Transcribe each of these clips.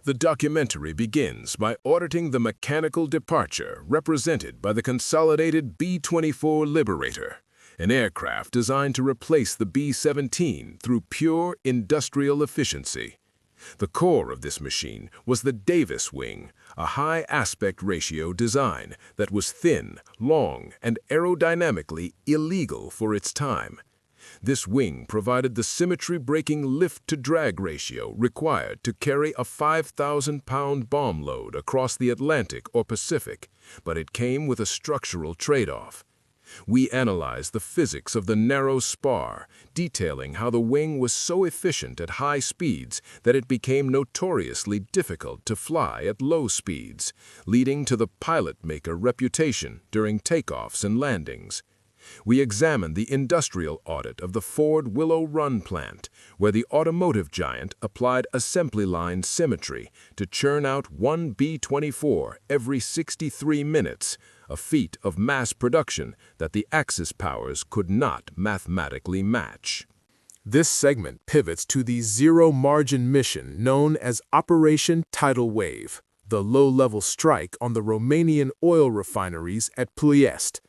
The documentary begins by auditing the mechanical departure represented by the consolidated B-24 Liberator, an aircraft designed to replace the B-17 through pure industrial efficiency. The core of this machine was the Davis wing, a high aspect ratio design that was thin, long, and aerodynamically illegal for its time. This wing provided the symmetry-breaking lift-to-drag ratio required to carry a 5,000-pound bomb load across the Atlantic or Pacific, but it came with a structural trade-off. We analyzed the physics of the narrow spar, detailing how the wing was so efficient at high speeds that it became notoriously difficult to fly at low speeds, leading to the pilot-maker reputation during takeoffs and landings. We examined the industrial audit of the Ford Willow Run plant, where the automotive giant applied assembly line symmetry to churn out one B-24 every 63 minutes, a feat of mass production that the Axis powers could not mathematically match. This segment pivots to the zero-margin mission known as Operation Tidal Wave, the low-level strike on the Romanian oil refineries at Ploiești.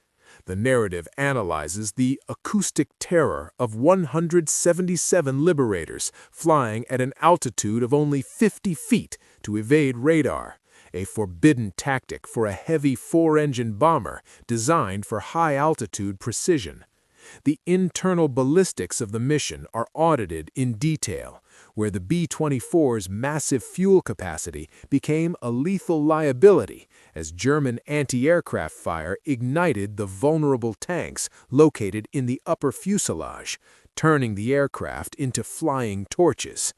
The narrative analyzes the acoustic terror of 177 Liberators flying at an altitude of only 50 feet to evade radar, a forbidden tactic for a heavy four-engine bomber designed for high-altitude precision. The internal ballistics of the mission are audited in detail, where the B-24's massive fuel capacity became a lethal liability as German anti-aircraft fire ignited the vulnerable tanks located in the upper fuselage, turning the aircraft into flying torches.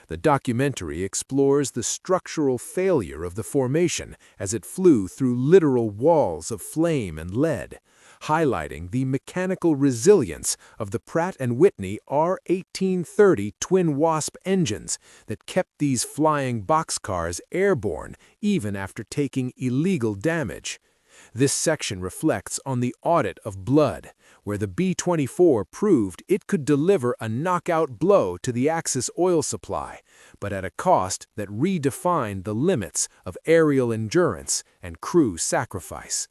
The documentary explores the structural failure of the formation as it flew through literal walls of flame and lead, highlighting the mechanical resilience of the Pratt & Whitney R1830 twin Wasp engines that kept these flying boxcars airborne even after taking illegal damage. This section reflects on the audit of blood, where the B-24 proved it could deliver a knockout blow to the Axis oil supply, but at a cost that redefined the limits of aerial endurance and crew sacrifice.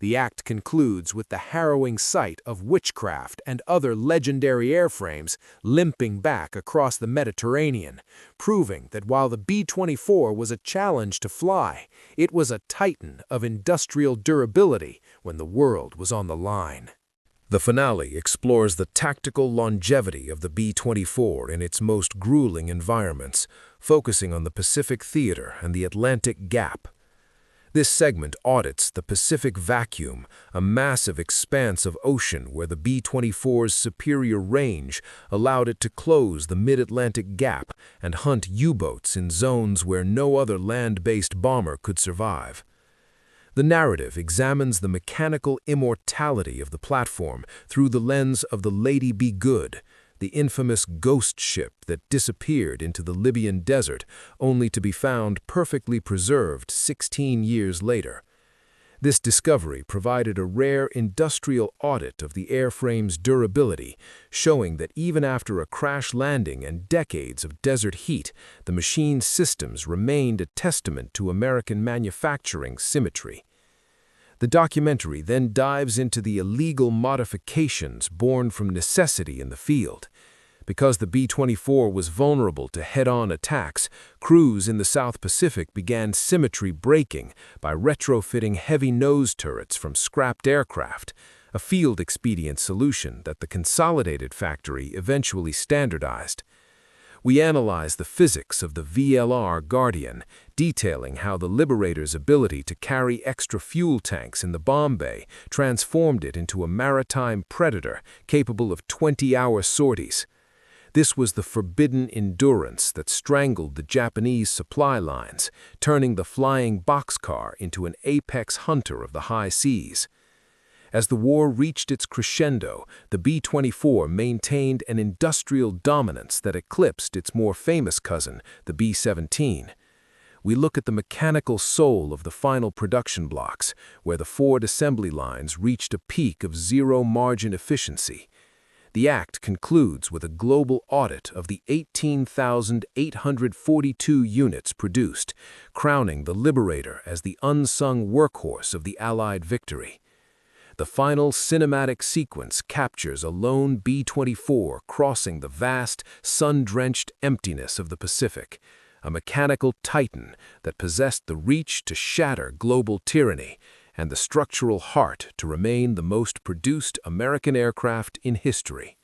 The act concludes with the harrowing sight of Witchcraft and other legendary airframes limping back across the Mediterranean, proving that while the B-24 was a challenge to fly, it was a titan of industrial durability when the world was on the line. The finale explores the tactical longevity of the B-24 in its most grueling environments, focusing on the Pacific Theater and the Atlantic Gap. This segment audits the Pacific Vacuum, a massive expanse of ocean where the B-24's superior range allowed it to close the mid-Atlantic Gap and hunt U-boats in zones where no other land-based bomber could survive. The narrative examines the mechanical immortality of the platform through the lens of the Lady Be Good, the infamous ghost ship that disappeared into the Libyan desert only to be found perfectly preserved 16 years later. This discovery provided a rare industrial audit of the airframe's durability, showing that even after a crash landing and decades of desert heat, the machine's systems remained a testament to American manufacturing symmetry. The documentary then dives into the illegal modifications born from necessity in the field. Because the B-24 was vulnerable to head-on attacks, crews in the South Pacific began symmetry breaking by retrofitting heavy nose turrets from scrapped aircraft, a field-expedient solution that the Consolidated factory eventually standardized. We analyzed the physics of the VLR Guardian, detailing how the Liberator's ability to carry extra fuel tanks in the bomb bay transformed it into a maritime predator capable of 20-hour sorties. This was the forbidden endurance that strangled the Japanese supply lines, turning the flying boxcar into an apex hunter of the high seas. As the war reached its crescendo, the B-24 maintained an industrial dominance that eclipsed its more famous cousin, the B-17. We look at the mechanical soul of the final production blocks, where the Ford assembly lines reached a peak of zero-margin efficiency. The act concludes with a global audit of the 18,842 units produced, crowning the Liberator as the unsung workhorse of the Allied victory. The final cinematic sequence captures a lone B-24 crossing the vast, sun-drenched emptiness of the Pacific, a mechanical titan that possessed the reach to shatter global tyranny and the structural heart to remain the most produced American aircraft in history.